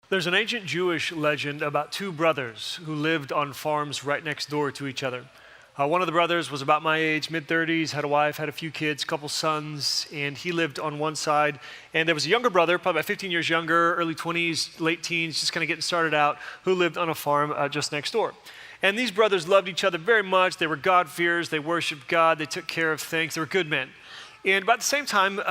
There's an ancient Jewish legend about two brothers who lived on farms right next door to each other. One of the brothers was about my age, mid-30s, had a wife, had a few kids, couple sons, and he lived on one side. And there was a younger brother, probably about 15 years younger, early 20s, late teens, just kind of getting started out, who lived on a farm just next door. And these brothers loved each other very much. They were God-fearers. They worshiped God. They took care of things. They were good men. And about the same time,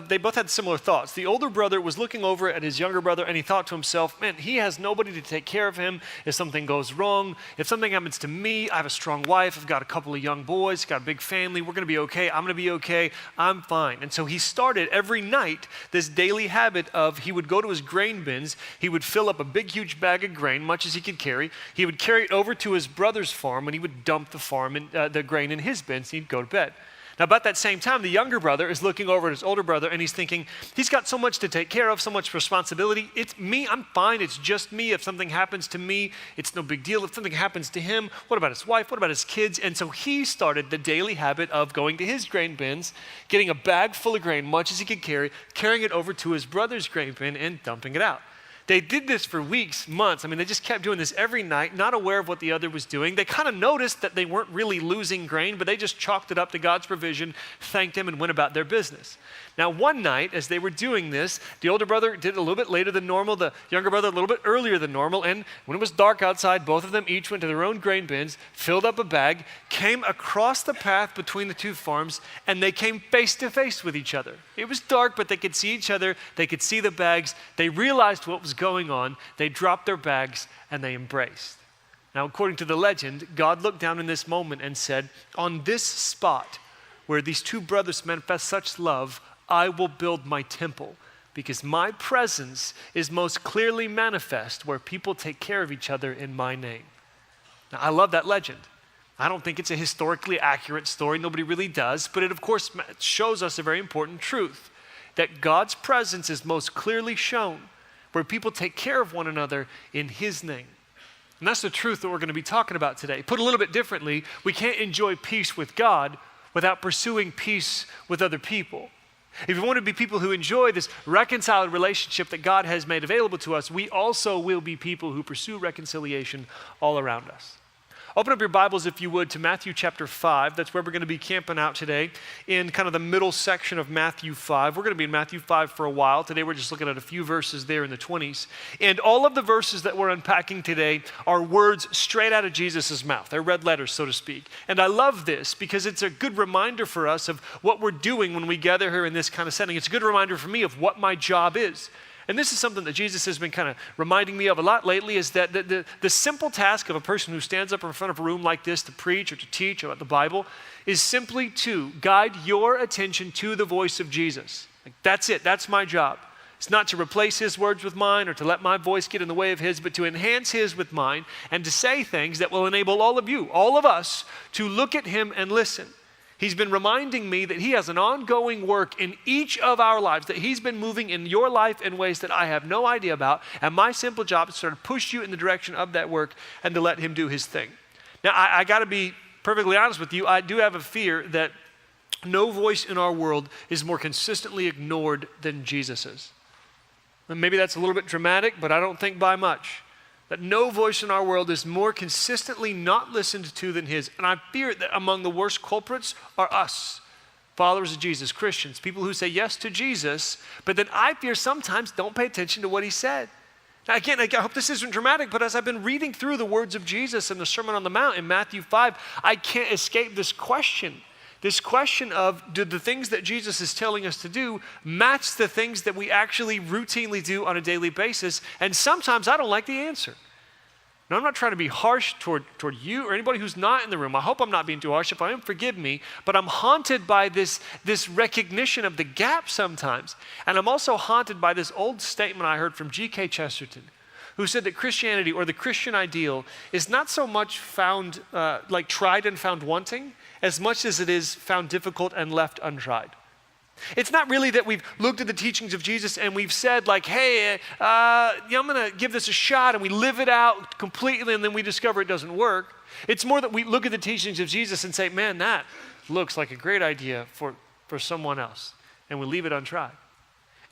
they both had similar thoughts. The older brother was looking over at his younger brother, and he thought to himself, man, he has nobody to take care of him if something goes wrong. If something happens to me, I have a strong wife, I've got a couple of young boys, got a big family, we're going to be okay, I'm going to be okay, I'm fine. And so he started every night this daily habit of he would go to his grain bins, he would fill up a big, huge bag of grain, much as he could carry. He would carry it over to his brother's farm, and he would dump the grain in his bins, and he'd go to bed. Now, about that same time, the younger brother is looking over at his older brother, and he's thinking, he's got so much to take care of, so much responsibility. It's me, I'm fine, it's just me. If something happens to me, it's no big deal. If something happens to him, what about his wife? What about his kids? And so he started the daily habit of going to his grain bins, getting a bag full of grain, much as he could carry, carrying it over to his brother's grain bin and dumping it out. They did this for weeks, months. I mean, they just kept doing this every night, not aware of what the other was doing. They kind of noticed that they weren't really losing grain, but they just chalked it up to God's provision, thanked him, and went about their business. Now, one night, as they were doing this, the older brother did it a little bit later than normal, the younger brother a little bit earlier than normal, and when it was dark outside, both of them each went to their own grain bins, filled up a bag, came across the path between the two farms, and they came face to face with each other. It was dark, but they could see each other, they could see the bags, they realized what was going on, they dropped their bags, and they embraced. Now, according to the legend, God looked down in this moment and said, on this spot where these two brothers manifest such love, I will build my temple, because my presence is most clearly manifest where people take care of each other in my name. Now, I love that legend. I don't think it's a historically accurate story. Nobody really does. But it, of course, shows us a very important truth, that God's presence is most clearly shown where people take care of one another in his name. And that's the truth that we're going to be talking about today. Put a little bit differently, we can't enjoy peace with God without pursuing peace with other people. If we want to be people who enjoy this reconciled relationship that God has made available to us, we also will be people who pursue reconciliation all around us. Open up your Bibles, if you would, to Matthew chapter 5. That's where we're going to be camping out today, in kind of the middle section of Matthew 5. We're going to be in Matthew 5 for a while. Today we're just looking at a few verses there in the 20s. And all of the verses that we're unpacking today are words straight out of Jesus' mouth. They're red letters, so to speak. And I love this because it's a good reminder for us of what we're doing when we gather here in this kind of setting. It's a good reminder for me of what my job is. And this is something that Jesus has been kind of reminding me of a lot lately, is that the simple task of a person who stands up in front of a room like this to preach or to teach about the Bible is simply to guide your attention to the voice of Jesus. Like, that's it. That's my job. It's not to replace his words with mine or to let my voice get in the way of his, but to enhance his with mine and to say things that will enable all of you, all of us, to look at him and listen. He's been reminding me that he has an ongoing work in each of our lives, that he's been moving in your life in ways that I have no idea about, and my simple job is to sort of push you in the direction of that work and to let him do his thing. Now, I got to be perfectly honest with you. I do have a fear that no voice in our world is more consistently ignored than Jesus's. And maybe that's a little bit dramatic, but I don't think by much. That no voice in our world is more consistently not listened to than his. And I fear that among the worst culprits are us, followers of Jesus, Christians, people who say yes to Jesus, but then I fear sometimes don't pay attention to what he said. Now again, I hope this isn't dramatic, but as I've been reading through the words of Jesus in the Sermon on the Mount in Matthew 5, I can't escape this question. This question of, do the things that Jesus is telling us to do match the things that we actually routinely do on a daily basis? And sometimes I don't like the answer. Now, I'm not trying to be harsh toward you or anybody who's not in the room. I hope I'm not being too harsh. If I am, forgive me. But I'm haunted by this recognition of the gap sometimes. And I'm also haunted by this old statement I heard from G.K. Chesterton, who said that Christianity, or the Christian ideal, is not so much found, like tried and found wanting, as much as it is found difficult and left untried. It's not really that we've looked at the teachings of Jesus and we've said like, hey, I'm going to give this a shot, and we live it out completely and then we discover it doesn't work. It's more that we look at the teachings of Jesus and say, man, that looks like a great idea for someone else, and we leave it untried.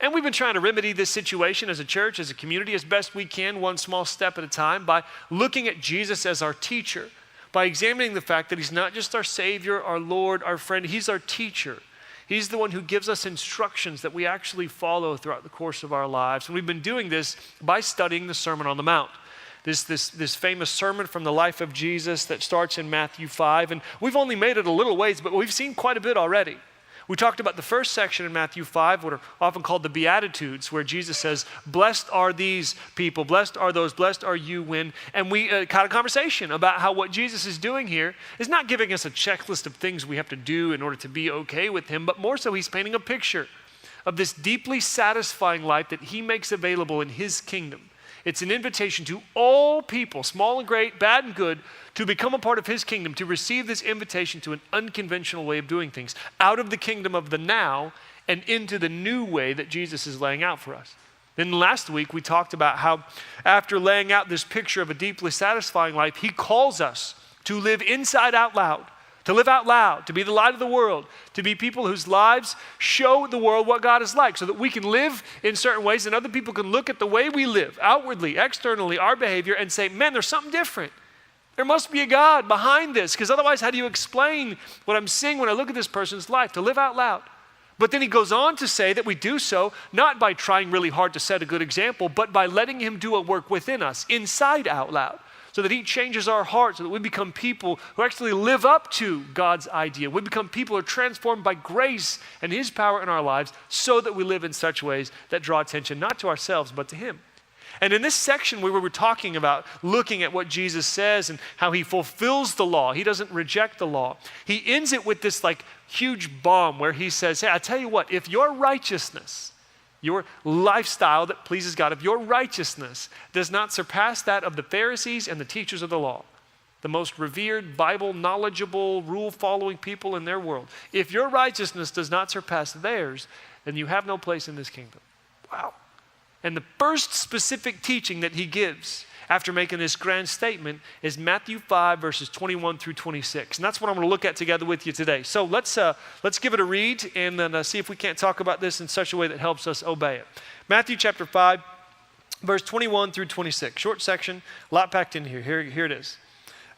And we've been trying to remedy this situation as a church, as a community, as best we can, one small step at a time, by looking at Jesus as our teacher, by examining the fact that he's not just our Savior, our Lord, our friend, he's our teacher. He's the one who gives us instructions that we actually follow throughout the course of our lives. And we've been doing this by studying the Sermon on the Mount. This famous sermon from the life of Jesus that starts in Matthew 5. And we've only made it a little ways, but we've seen quite a bit already. We talked about the first section in Matthew 5, what are often called the Beatitudes, where Jesus says, blessed are these people, blessed are those, blessed are you when. And we had a conversation about how what Jesus is doing here is not giving us a checklist of things we have to do in order to be okay with him, but more so he's painting a picture of this deeply satisfying life that he makes available in his kingdom. It's an invitation to all people, small and great, bad and good, to become a part of his kingdom, to receive this invitation to an unconventional way of doing things, out of the kingdom of the now and into the new way that Jesus is laying out for us. Then last week we talked about how after laying out this picture of a deeply satisfying life, he calls us to live inside out loud, to live out loud, to be the light of the world, to be people whose lives show the world what God is like, so that we can live in certain ways and other people can look at the way we live, outwardly, externally, our behavior, and say, man, there's something different. There must be a God behind this, because otherwise how do you explain what I'm seeing when I look at this person's life? To live out loud. But then he goes on to say that we do so not by trying really hard to set a good example, but by letting him do a work within us, inside out loud, so that he changes our hearts, so that we become people who actually live up to God's idea. We become people who are transformed by grace and his power in our lives, so that we live in such ways that draw attention not to ourselves, but to him. And in this section where we were talking about looking at what Jesus says and how he fulfills the law, he doesn't reject the law. He ends it with this like huge bomb where he says, hey, I tell you what, if your righteousness, your lifestyle that pleases God, if your righteousness does not surpass that of the Pharisees and the teachers of the law, the most revered, Bible knowledgeable, rule-following people in their world, if your righteousness does not surpass theirs, then you have no place in this kingdom. Wow. And the first specific teaching that he gives after making this grand statement is Matthew 5, verses 21 through 26. And that's what I'm going to look at together with you today. So let's give it a read and then see if we can't talk about this in such a way that helps us obey it. Matthew chapter 5, verse 21 through 26. Short section, a lot packed in here. Here it is.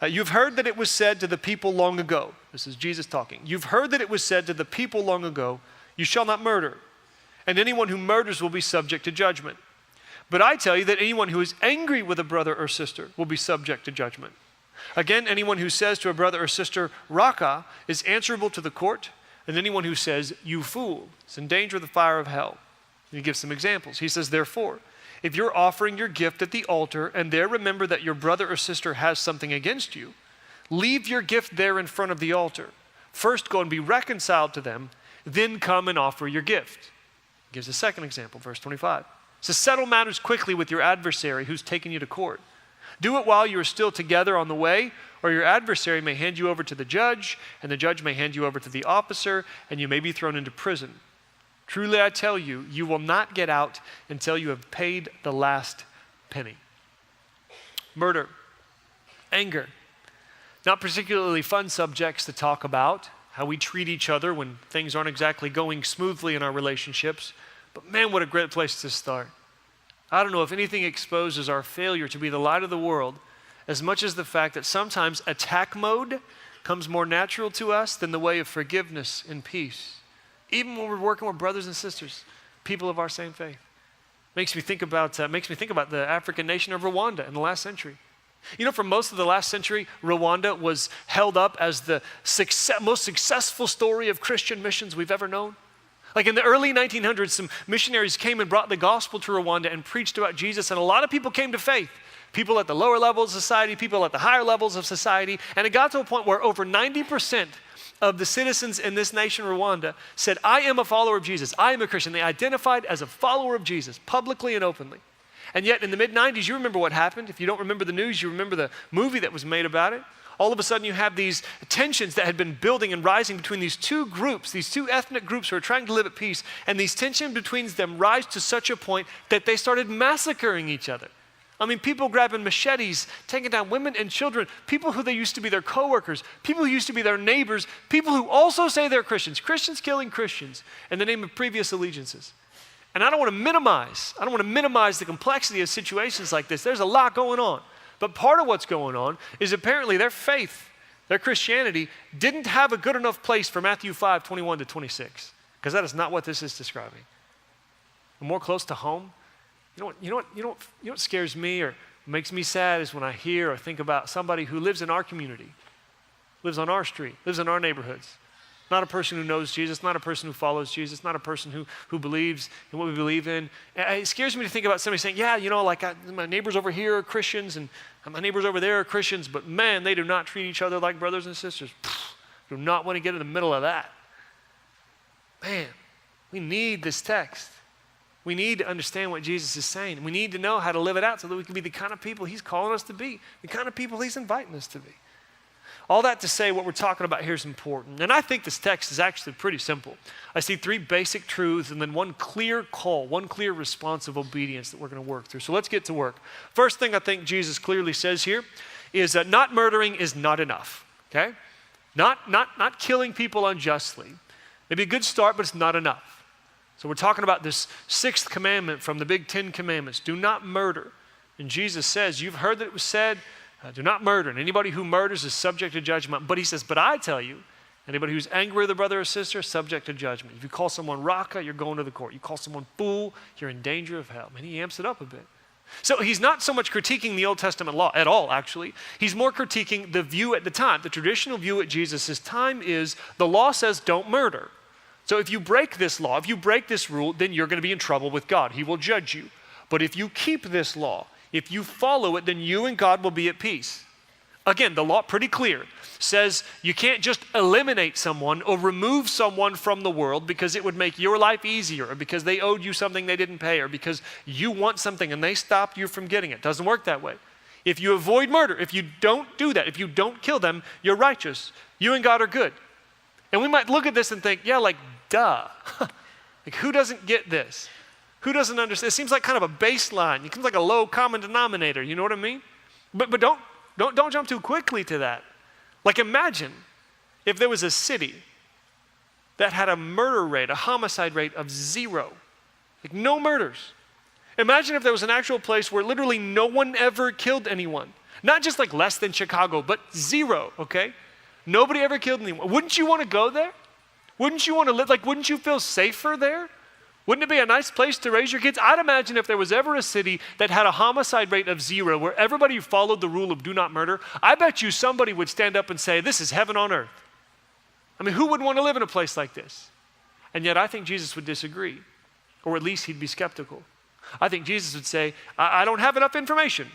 You've heard that it was said to the people long ago. This is Jesus talking. You've heard that it was said to the people long ago, you shall not murder. And anyone who murders will be subject to judgment. But I tell you that anyone who is angry with a brother or sister will be subject to judgment. Again, anyone who says to a brother or sister, Raka, is answerable to the court. And anyone who says, you fool, is in danger of the fire of hell. And he gives some examples. He says, therefore, if you're offering your gift at the altar and there remember that your brother or sister has something against you, leave your gift there in front of the altar. First go and be reconciled to them, then come and offer your gift. He gives a second example, verse 25. So settle matters quickly with your adversary who's taken you to court. Do it while you are still together on the way, or your adversary may hand you over to the judge, and the judge may hand you over to the officer, and you may be thrown into prison. Truly I tell you, you will not get out until you have paid the last penny. Murder, anger, not particularly fun subjects to talk about, how we treat each other when things aren't exactly going smoothly in our relationships. But man, what a great place to start. I don't know if anything exposes our failure to be the light of the world as much as the fact that sometimes attack mode comes more natural to us than the way of forgiveness and peace. Even when we're working with brothers and sisters, people of our same faith. Makes me think about the African nation of Rwanda in the last century. You know, for most of the last century, Rwanda was held up as the most successful story of Christian missions we've ever known. Like in the early 1900s, some missionaries came and brought the gospel to Rwanda and preached about Jesus, and a lot of people came to faith. People at the lower levels of society, people at the higher levels of society, and it got to a point where over 90% of the citizens in this nation, Rwanda, said, I am a follower of Jesus. I am a Christian. They identified as a follower of Jesus, publicly and openly. And yet in the mid-90s, you remember what happened. If you don't remember the news, you remember the movie that was made about it. All of a sudden you have these tensions that had been building and rising between these two groups, these two ethnic groups who are trying to live at peace, and these tensions between them rise to such a point that they started massacring each other. I mean, people grabbing machetes, taking down women and children, people who they used to be their coworkers, people who used to be their neighbors, people who also say they're Christians, Christians killing Christians in the name of previous allegiances. And I don't want to minimize the complexity of situations like this. There's a lot going on. But part of what's going on is apparently their faith, their Christianity, didn't have a good enough place for Matthew 5:21 to 26, because that is not what this is describing. And more close to home, you know what scares me or makes me sad is when I hear or think about somebody who lives in our community, lives on our street, lives in our neighborhoods. Not a person who knows Jesus, not a person who follows Jesus, not a person who believes in what we believe in. It scares me to think about somebody saying, yeah, my neighbors over here are Christians and my neighbors over there are Christians, but man, they do not treat each other like brothers and sisters. Do not want to get in the middle of that. Man, we need this text. We need to understand what Jesus is saying. We need to know how to live it out so that we can be the kind of people he's calling us to be, the kind of people he's inviting us to be. All that to say what we're talking about here is important. And I think this text is actually pretty simple. I see three basic truths and then one clear call, one clear response of obedience that we're going to work through. So let's get to work. First thing I think Jesus clearly says here is that not murdering is not enough, okay? Not killing people unjustly. Maybe a good start, but it's not enough. So we're talking about this sixth commandment from the big 10 commandments. Do not murder. And Jesus says, you've heard that it was said, do not murder, and anybody who murders is subject to judgment. But he says, but I tell you, anybody who's angry with a brother or sister is subject to judgment. If you call someone raka, you're going to the court. You call someone fool, you're in danger of hell. And he amps it up a bit. So he's not so much critiquing the Old Testament law at all, actually. He's more critiquing the view at the time. The traditional view at Jesus' time is the law says don't murder. So if you break this law, if you break this rule, then you're going to be in trouble with God. He will judge you. But if you keep this law, if you follow it, then you and God will be at peace. Again, the law, pretty clear, says you can't just eliminate someone or remove someone from the world because it would make your life easier or because they owed you something they didn't pay or because you want something and they stopped you from getting it. It doesn't work that way. If you avoid murder, if you don't do that, if you don't kill them, you're righteous. You and God are good. And we might look at this and think, yeah, like, duh. Like, who doesn't get this? Who doesn't understand? It seems like kind of a baseline. It seems like a low common denominator. You know what I mean? But don't jump too quickly to that. Like, imagine if there was a city that had a murder rate, a homicide rate of 0. Like, no murders. Imagine if there was an actual place where literally no one ever killed anyone. Not just like less than Chicago, but 0, okay? Nobody ever killed anyone. Wouldn't you want to go there? Wouldn't you want to live? Like, wouldn't you feel safer there? Wouldn't it be a nice place to raise your kids? I'd imagine if there was ever a city that had a homicide rate of 0, where everybody followed the rule of do not murder, I bet you somebody would stand up and say, this is heaven on earth. I mean, who would want to live in a place like this? And yet I think Jesus would disagree, or at least he'd be skeptical. I think Jesus would say, I don't have enough information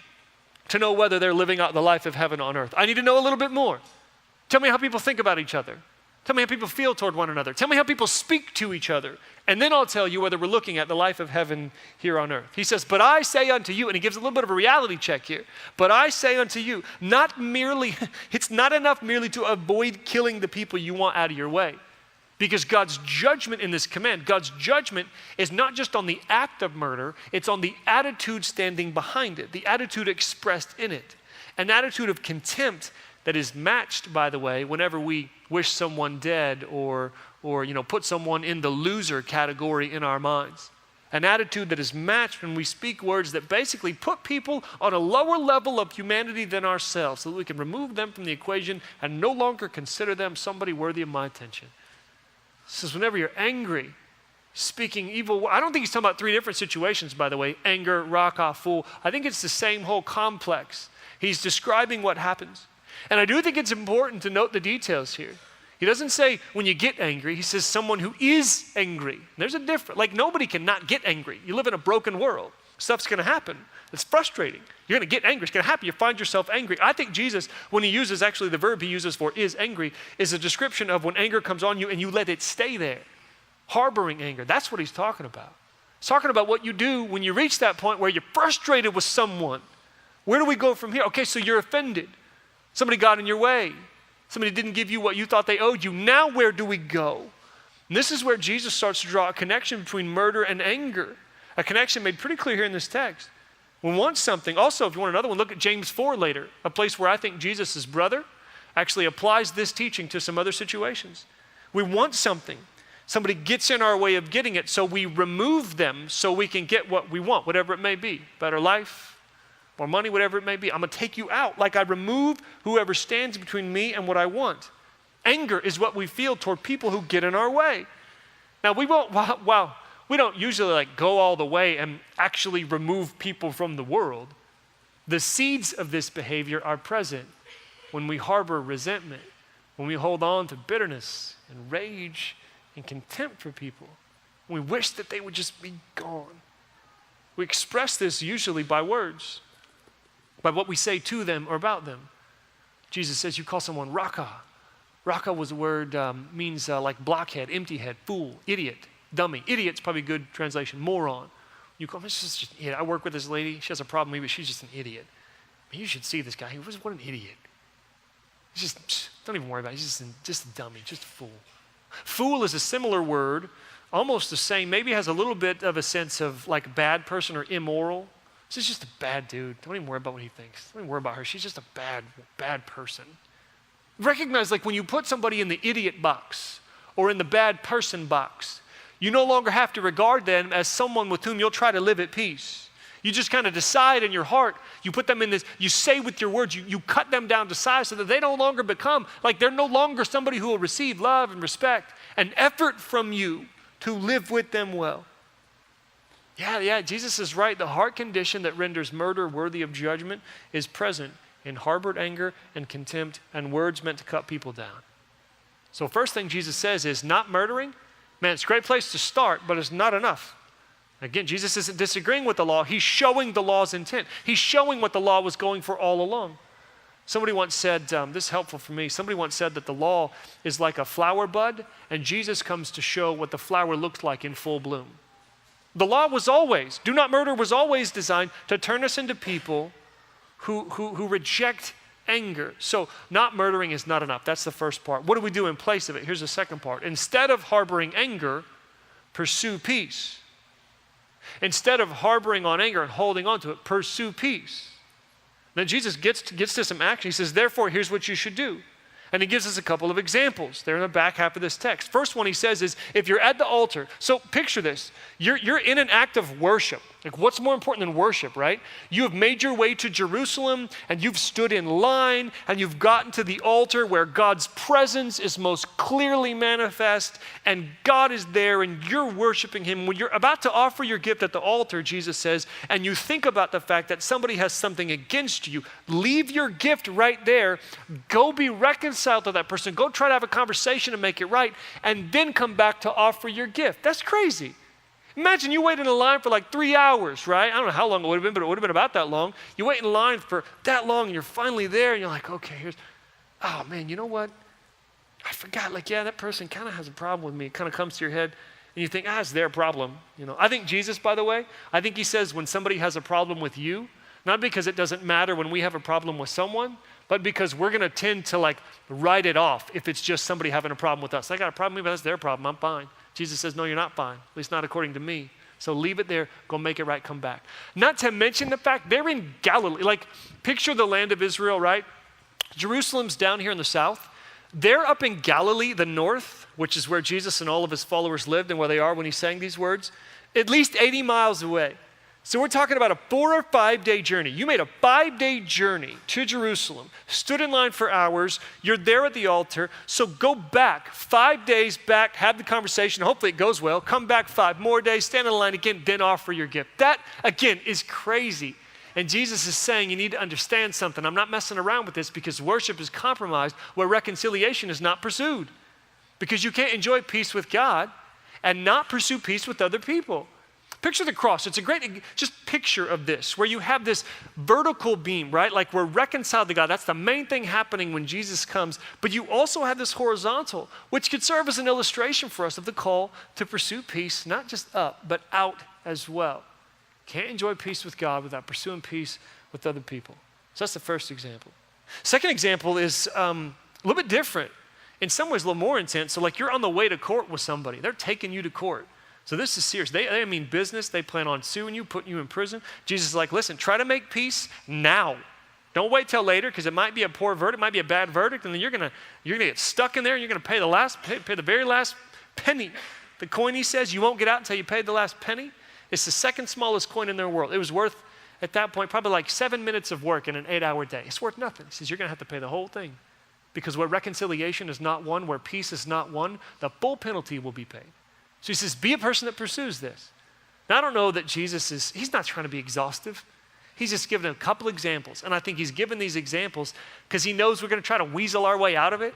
to know whether they're living out the life of heaven on earth. I need to know a little bit more. Tell me how people think about each other. Tell me how people feel toward one another. Tell me how people speak to each other. And then I'll tell you whether we're looking at the life of heaven here on earth. He says, but I say unto you, and he gives a little bit of a reality check here. But I say unto you, it's not enough merely to avoid killing the people you want out of your way. Because God's judgment in this command, God's judgment is not just on the act of murder, it's on the attitude standing behind it, the attitude expressed in it. An attitude of contempt that is matched, by the way, whenever we wish someone dead or put someone in the loser category in our minds. An attitude that is matched when we speak words that basically put people on a lower level of humanity than ourselves so that we can remove them from the equation and no longer consider them somebody worthy of my attention. It says whenever you're angry, speaking evil, I don't think he's talking about 3 different situations, by the way, anger, raka, fool. I think it's the same whole complex. He's describing what happens. And I do think it's important to note the details here. He doesn't say when you get angry, he says someone who is angry. There's a difference. Like, nobody can not get angry. You live in a broken world. Stuff's going to happen. It's frustrating. You're going to get angry. It's going to happen. You find yourself angry. I think Jesus, when he uses actually the verb he uses for is angry, is a description of when anger comes on you and you let it stay there. Harboring anger. That's what he's talking about. He's talking about what you do when you reach that point where you're frustrated with someone. Where do we go from here? Okay, so you're offended. Somebody got in your way. Somebody didn't give you what you thought they owed you. Now where do we go? And this is where Jesus starts to draw a connection between murder and anger. A connection made pretty clear here in this text. We want something. Also, if you want another one, look at James 4 later, a place where I think Jesus' brother actually applies this teaching to some other situations. We want something. Somebody gets in our way of getting it, so we remove them so we can get what we want, whatever it may be. Better life, more money, whatever it may be. I'm going to take you out like I remove whoever stands between me and what I want. Anger is what we feel toward people who get in our way. Now, we don't usually like go all the way and actually remove people from the world. The seeds of this behavior are present when we harbor resentment, when we hold on to bitterness and rage and contempt for people. We wish that they would just be gone. We express this usually by words, by what we say to them or about them. Jesus says you call someone raka. Raka was a word, means like blockhead, empty head, fool, idiot, dummy. Idiot's probably a good translation, moron. You call him, this is just an idiot. I work with this lady, she has a problem with me, but she's just an idiot. I mean, you should see this guy. What an idiot. He's just, don't even worry about it. He's just a dummy, just a fool. Fool is a similar word, almost the same, maybe has a little bit of a sense of like bad person or immoral. This is just a bad dude. Don't even worry about what he thinks. Don't even worry about her. She's just a bad person. Recognize like when you put somebody in the idiot box or in the bad person box, you no longer have to regard them as someone with whom you'll try to live at peace. You just kind of decide in your heart, you put them in this, you say with your words, you cut them down to size so that they no longer become, like they're no longer somebody who will receive love and respect and effort from you to live with them well. Yeah, Jesus is right. The heart condition that renders murder worthy of judgment is present in harbored anger and contempt and words meant to cut people down. So first thing Jesus says is not murdering. Man, it's a great place to start, but it's not enough. Again, Jesus isn't disagreeing with the law. He's showing the law's intent. He's showing what the law was going for all along. Somebody once said, this is helpful for me. Somebody once said that the law is like a flower bud, and Jesus comes to show what the flower looks like in full bloom. The law was always, do not murder was always designed to turn us into people who reject anger. So not murdering is not enough. That's the first part. What do we do in place of it? Here's the second part. Instead of harboring anger, pursue peace. Instead of harboring on anger and holding on to it, pursue peace. Then Jesus gets to some action. He says, therefore, here's what you should do. And he gives us a couple of examples. They're in the back half of this text. First one he says is, if you're at the altar, so picture this. You're in an act of worship. Like what's more important than worship, right? You have made your way to Jerusalem and you've stood in line and you've gotten to the altar where God's presence is most clearly manifest and God is there and you're worshiping him. When you're about to offer your gift at the altar, Jesus says, and you think about the fact that somebody has something against you, leave your gift right there, go be reconciled to that person, go try to have a conversation and make it right, and then come back to offer your gift. That's crazy. Imagine you wait in a line for like 3 hours, right? I don't know how long it would have been, but it would have been about that long. You wait in line for that long and you're finally there and you're like, okay, oh man, you know what? I forgot, like, yeah, that person kind of has a problem with me. It kind of comes to your head and you think, it's their problem. You know, I think Jesus, by the way, I think he says when somebody has a problem with you, not because it doesn't matter when we have a problem with someone, but because we're going to tend to like write it off if it's just somebody having a problem with us. They got a problem with me, but that's their problem. I'm fine. Jesus says, no, you're not fine, at least not according to me. So leave it there, go make it right, come back. Not to mention the fact they're in Galilee. Like, picture the land of Israel, right? Jerusalem's down here in the south. They're up in Galilee, the north, which is where Jesus and all of his followers lived and where they are when he sang these words, at least 80 miles away. So we're talking about a 4 or 5 day journey. You made a 5-day journey to Jerusalem, stood in line for hours, you're there at the altar, so go back 5 days back, have the conversation, hopefully it goes well, come back 5 more days, stand in line again, then offer your gift. That, again, is crazy. And Jesus is saying you need to understand something. I'm not messing around with this because worship is compromised where reconciliation is not pursued. Because you can't enjoy peace with God and not pursue peace with other people. Picture the cross. It's a great just picture of this, where you have this vertical beam, right? Like we're reconciled to God. That's the main thing happening when Jesus comes. But you also have this horizontal, which could serve as an illustration for us of the call to pursue peace, not just up, but out as well. Can't enjoy peace with God without pursuing peace with other people. So that's the first example. Second example is a little bit different. In some ways, a little more intense. So like you're on the way to court with somebody. They're taking you to court. So this is serious. They mean business. They plan on suing you, putting you in prison. Jesus is like, listen, try to make peace now. Don't wait till later because it might be a poor verdict, it might be a bad verdict, and then you're gonna get stuck in there and you're gonna pay the very last penny. The coin, he says, you won't get out until you paid the last penny. It's the second smallest coin in their world. It was worth, at that point, probably like 7 minutes of work in an 8-hour day. It's worth nothing. He says, you're going to have to pay the whole thing. Because where reconciliation is not won, where peace is not won, the full penalty will be paid. So he says, be a person that pursues this. Now, I don't know that he's not trying to be exhaustive. He's just given a couple examples. And I think he's given these examples because he knows we're going to try to weasel our way out of it.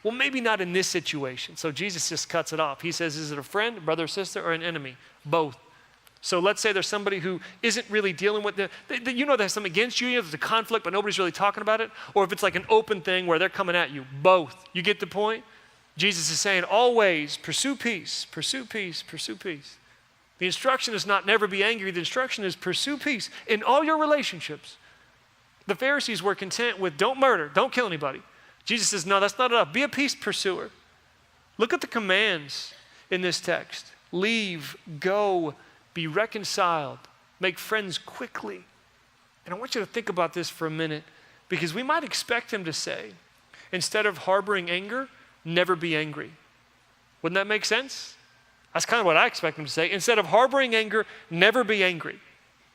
Well, maybe not in this situation. So Jesus just cuts it off. He says, is it a friend, a brother or sister, or an enemy? Both. So let's say there's somebody who isn't really dealing with there's something against you, there's a conflict, but nobody's really talking about it. Or if it's like an open thing where they're coming at you, both. You get the point? Jesus is saying, always pursue peace, pursue peace, pursue peace. The instruction is not never be angry. The instruction is pursue peace in all your relationships. The Pharisees were content with don't murder, don't kill anybody. Jesus says, no, that's not enough. Be a peace pursuer. Look at the commands in this text. Leave, go, be reconciled, make friends quickly. And I want you to think about this for a minute because we might expect him to say, instead of harboring anger, never be angry. Wouldn't that make sense? That's kind of what I expect him to say. Instead of harboring anger, never be angry.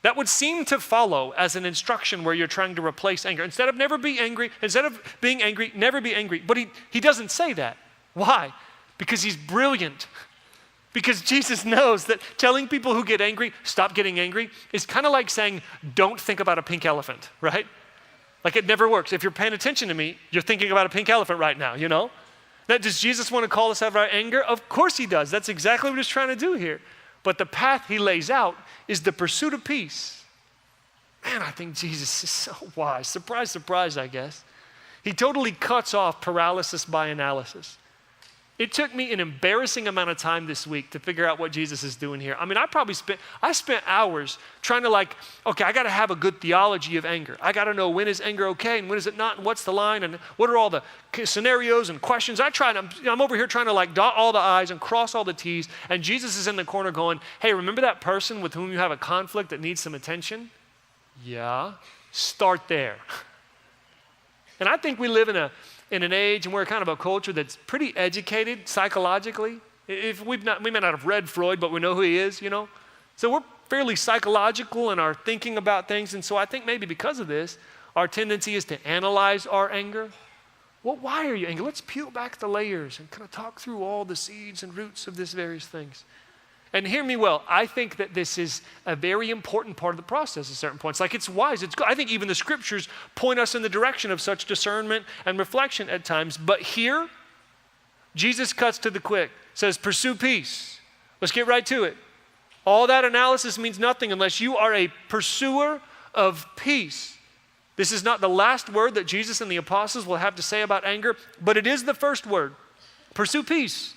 That would seem to follow as an instruction where you're trying to replace anger. Instead of being angry, never be angry. But he doesn't say that. Why? Because he's brilliant. Because Jesus knows that telling people who get angry, stop getting angry, is kind of like saying, don't think about a pink elephant, right? Like it never works. If you're paying attention to me, you're thinking about a pink elephant right now, you know? Now, does Jesus want to call us out of our anger? Of course he does. That's exactly what he's trying to do here. But the path he lays out is the pursuit of peace. Man, I think Jesus is so wise. Surprise, surprise, I guess. He totally cuts off paralysis by analysis. It took me an embarrassing amount of time this week to figure out what Jesus is doing here. I mean, I spent hours trying to okay, I got to have a good theology of anger. I got to know when is anger okay and when is it not and what's the line and what are all the scenarios and questions. I'm over here trying to dot all the I's and cross all the T's, and Jesus is in the corner going, hey, remember that person with whom you have a conflict that needs some attention? Yeah, start there. And I think we live in an age and we're kind of a culture that's pretty educated psychologically. If we may not have read Freud, but we know who he is, you know. So we're fairly psychological in our thinking about things. And so I think maybe because of this, our tendency is to analyze our anger. Well, why are you angry? Let's peel back the layers and kind of talk through all the seeds and roots of these various things. And hear me well, I think that this is a very important part of the process at certain points. It's wise, it's good. I think even the scriptures point us in the direction of such discernment and reflection at times. But here, Jesus cuts to the quick, says, pursue peace. Let's get right to it. All that analysis means nothing unless you are a pursuer of peace. This is not the last word that Jesus and the apostles will have to say about anger, but it is the first word. Pursue peace.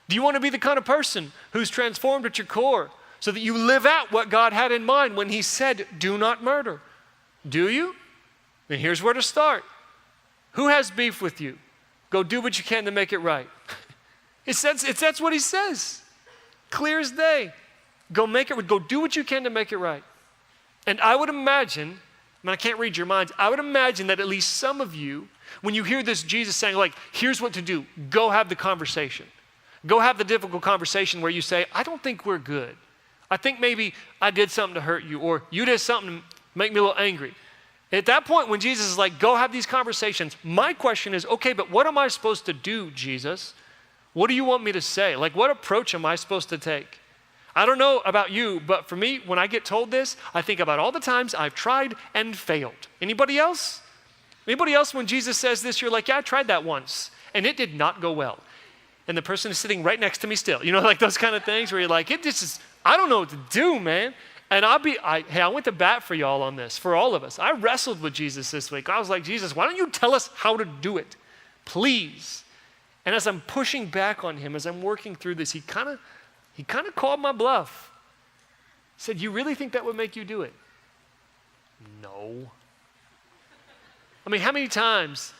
Do you want to be the kind of person who's transformed at your core so that you live out what God had in mind when he said, do not murder? Do you? Then here's where to start. Who has beef with you? Go do what you can to make it right. That's what he says. Clear as day. Go do what you can to make it right. And I would imagine, I can't read your minds, I would imagine that at least some of you, when you hear this Jesus saying here's what to do, go have the conversation. Go have the difficult conversation where you say, I don't think we're good. I think maybe I did something to hurt you, or you did something to make me a little angry. At that point, when Jesus is go have these conversations, my question is, okay, but what am I supposed to do, Jesus? What do you want me to say? What approach am I supposed to take? I don't know about you, but for me, when I get told this, I think about all the times I've tried and failed. Anybody else? Anybody else, when Jesus says this, you're yeah, I tried that once, and it did not go well. And the person is sitting right next to me still. You know, those kind of things where you're I don't know what to do, man. And I went to bat for y'all on this, for all of us. I wrestled with Jesus this week. I was like, Jesus, why don't you tell us how to do it? Please. And as I'm pushing back on him, as I'm working through this, he kind of called my bluff. He said, you really think that would make you do it? No. I mean, how many times,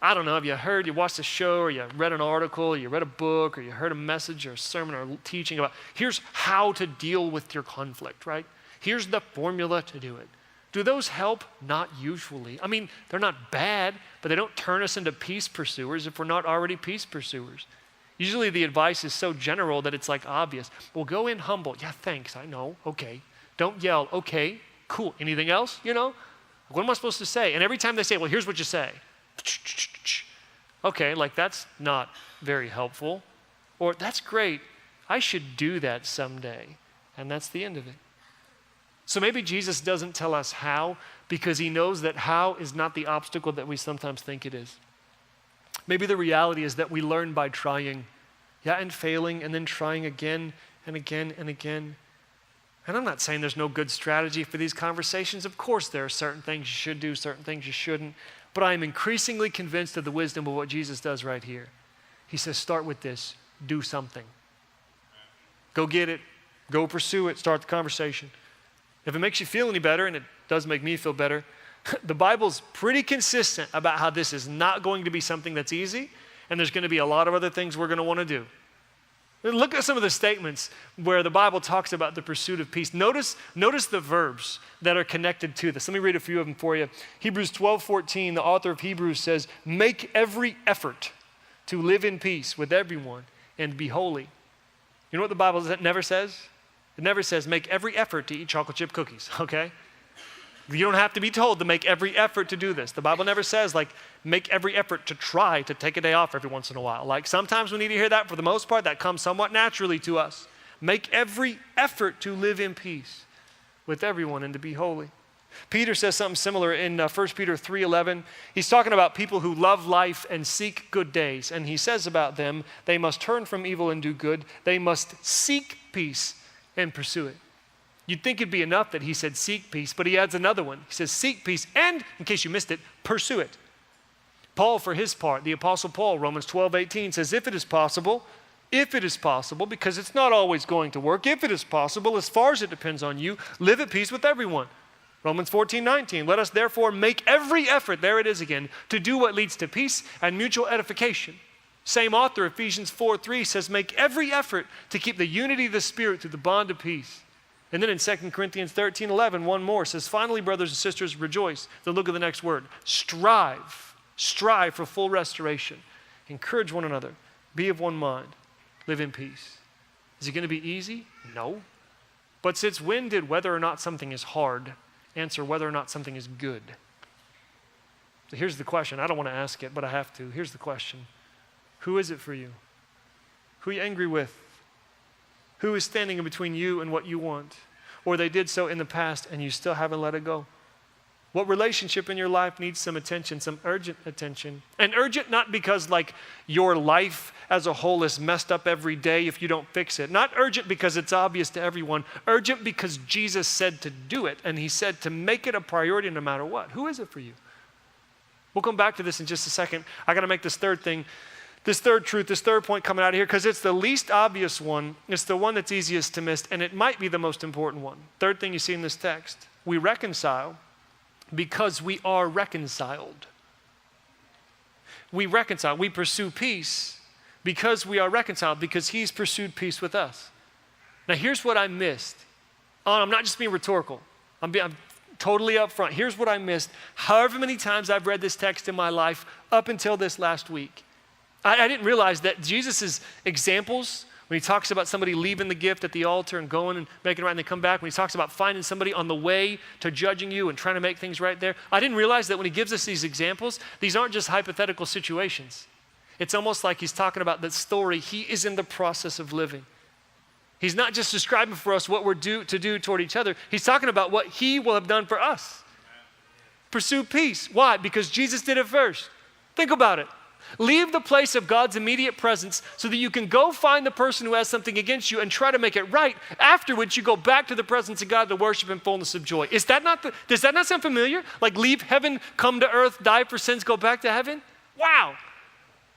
I don't know, have you watched a show, or you read an article, or you read a book, or you heard a message or a sermon or a teaching about, here's how to deal with your conflict, right? Here's the formula to do it. Do those help? Not usually. I mean, they're not bad, but they don't turn us into peace pursuers if we're not already peace pursuers. Usually the advice is so general that it's like obvious. Well, go in humble. Yeah, thanks, I know, okay. Don't yell, okay, cool. Anything else, What am I supposed to say? And every time they say, well, here's what you say. Okay, like that's not very helpful. Or that's great, I should do that someday. And that's the end of it. So maybe Jesus doesn't tell us how because he knows that how is not the obstacle that we sometimes think it is. Maybe the reality is that we learn by trying, and failing, and then trying again and again and again. And I'm not saying there's no good strategy for these conversations. Of course there are certain things you should do, certain things you shouldn't. But I am increasingly convinced of the wisdom of what Jesus does right here. He says, start with this, do something. Go get it, go pursue it, start the conversation. If it makes you feel any better, and it does make me feel better, the Bible's pretty consistent about how this is not going to be something that's easy, and there's going to be a lot of other things we're going to want to do. Look at some of the statements where the Bible talks about the pursuit of peace. Notice the verbs that are connected to this. Let me read a few of them for you. Hebrews 12:14, the author of Hebrews says, make every effort to live in peace with everyone and be holy. You know what the Bible never says? It never says make every effort to eat chocolate chip cookies, okay? You don't have to be told to make every effort to do this. The Bible never says make every effort to try to take a day off every once in a while. Sometimes we need to hear that. For the most part, that comes somewhat naturally to us. Make every effort to live in peace with everyone and to be holy. Peter says something similar in 1 Peter 3:11. He's talking about people who love life and seek good days. And he says about them, they must turn from evil and do good. They must seek peace and pursue it. You'd think it'd be enough that he said seek peace, but he adds another one. He says seek peace and, in case you missed it, pursue it. Paul, for his part, the Apostle Paul, Romans 12:18 says, if it is possible, because it's not always going to work, if it is possible, as far as it depends on you, live at peace with everyone. Romans 14:19, let us therefore make every effort, there it is again, to do what leads to peace and mutual edification. Same author, Ephesians 4:3 says, make every effort to keep the unity of the Spirit through the bond of peace. And then in 2 Corinthians 13:11, one more says, finally, brothers and sisters, rejoice. Then look at the next word, strive. Strive for full restoration. Encourage one another. Be of one mind. Live in peace. Is it going to be easy? No. But since when did whether or not something is hard answer whether or not something is good? So here's the question. I don't want to ask it, but I have to. Here's the question. Who is it for you? Who are you angry with? Who is standing in between you and what you want? Or they did so in the past and you still haven't let it go? What relationship in your life needs some attention, some urgent attention? And urgent not because your life as a whole is messed up every day if you don't fix it. Not urgent because it's obvious to everyone. Urgent because Jesus said to do it, and he said to make it a priority no matter what. Who is it for you? We'll come back to this in just a second. I got to make this third thing. This third truth, this third point coming out of here, because it's the least obvious one. It's the one that's easiest to miss, and it might be the most important one. Third thing you see in this text, we reconcile because we are reconciled. We reconcile. We pursue peace because we are reconciled, because he's pursued peace with us. Now here's what I missed. I'm not just being rhetorical. I'm totally upfront. Here's what I missed. However many times I've read this text in my life up until this last week, I didn't realize that Jesus' examples, when he talks about somebody leaving the gift at the altar and going and making it right and they come back, when he talks about finding somebody on the way to judging you and trying to make things right there, I didn't realize that when he gives us these examples, these aren't just hypothetical situations. It's almost like he's talking about the story he is in the process of living. He's not just describing for us what we're to do toward each other. He's talking about what he will have done for us. Pursue peace. Why? Because Jesus did it first. Think about it. Leave the place of God's immediate presence so that you can go find the person who has something against you and try to make it right, after which you go back to the presence of God to worship in fullness of joy. Does that not sound familiar? Like leave heaven, come to earth, die for sins, go back to heaven? Wow.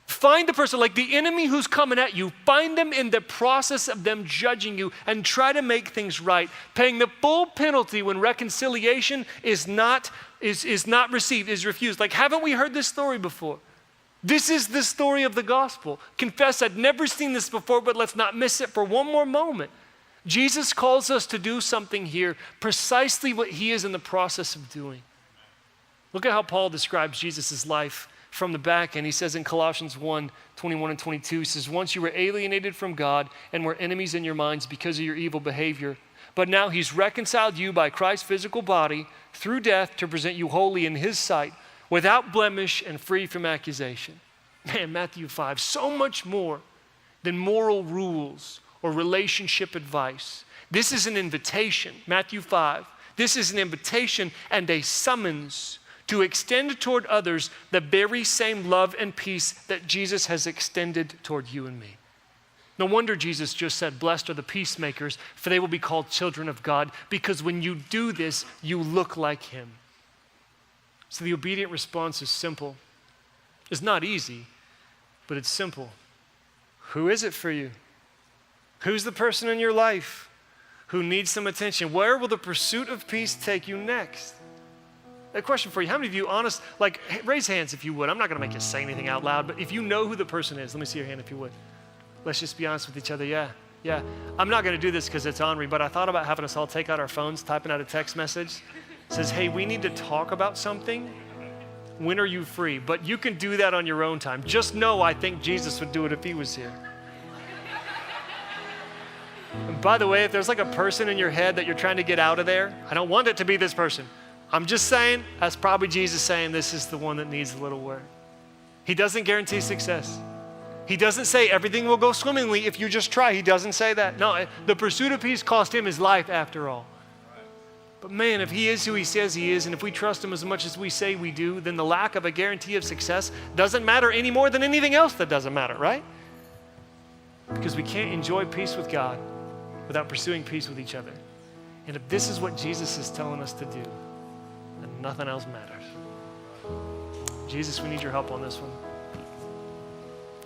Find the person, like the enemy who's coming at you, find them in the process of them judging you and try to make things right, paying the full penalty when reconciliation is not received, is refused. Like, haven't we heard this story before? This is the story of the gospel. Confess, I'd never seen this before, but let's not miss it for one more moment. Jesus calls us to do something here, precisely what he is in the process of doing. Look at how Paul describes Jesus' life from the back, and he says in Colossians 1:21 and 22, he says, once you were alienated from God and were enemies in your minds because of your evil behavior, but now he's reconciled you by Christ's physical body through death to present you holy in his sight, without blemish and free from accusation. Man, Matthew 5, so much more than moral rules or relationship advice. This is an invitation, Matthew 5. This is an invitation and a summons to extend toward others the very same love and peace that Jesus has extended toward you and me. No wonder Jesus just said, blessed are the peacemakers, for they will be called children of God, because when you do this, you look like him. So the obedient response is simple. It's not easy, but it's simple. Who is it for you? Who's the person in your life who needs some attention? Where will the pursuit of peace take you next? A question for you. How many of you raise hands if you would. I'm not going to make you say anything out loud, but if you know who the person is, let me see your hand if you would. Let's just be honest with each other. Yeah. I'm not going to do this because it's ornery, but I thought about having us all take out our phones, typing out a text message. It says, hey, we need to talk about something. When are you free? But you can do that on your own time. Just know I think Jesus would do it if he was here. And by the way, if there's like a person in your head that you're trying to get out of there, I don't want it to be this person. I'm just saying, that's probably Jesus saying this is the one that needs a little work. He doesn't guarantee success. He doesn't say everything will go swimmingly if you just try. He doesn't say that. No, the pursuit of peace cost him his life after all. But man, if he is who he says he is, and if we trust him as much as we say we do, then the lack of a guarantee of success doesn't matter any more than anything else that doesn't matter, right? Because we can't enjoy peace with God without pursuing peace with each other. And if this is what Jesus is telling us to do, then nothing else matters. Jesus, we need your help on this one.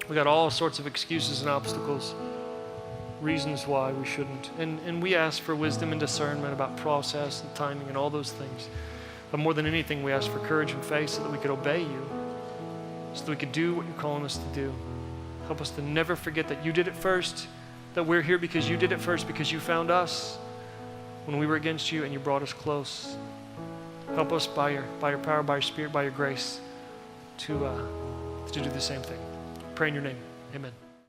We got all sorts of excuses and obstacles, reasons why we shouldn't. And we ask for wisdom and discernment about process and timing and all those things. But more than anything, we ask for courage and faith so that we could obey you, so that we could do what you're calling us to do. Help us to never forget that you did it first, that we're here because you did it first, because you found us when we were against you and you brought us close. Help us by your power, by your spirit, by your grace to do the same thing. Pray in your name. Amen.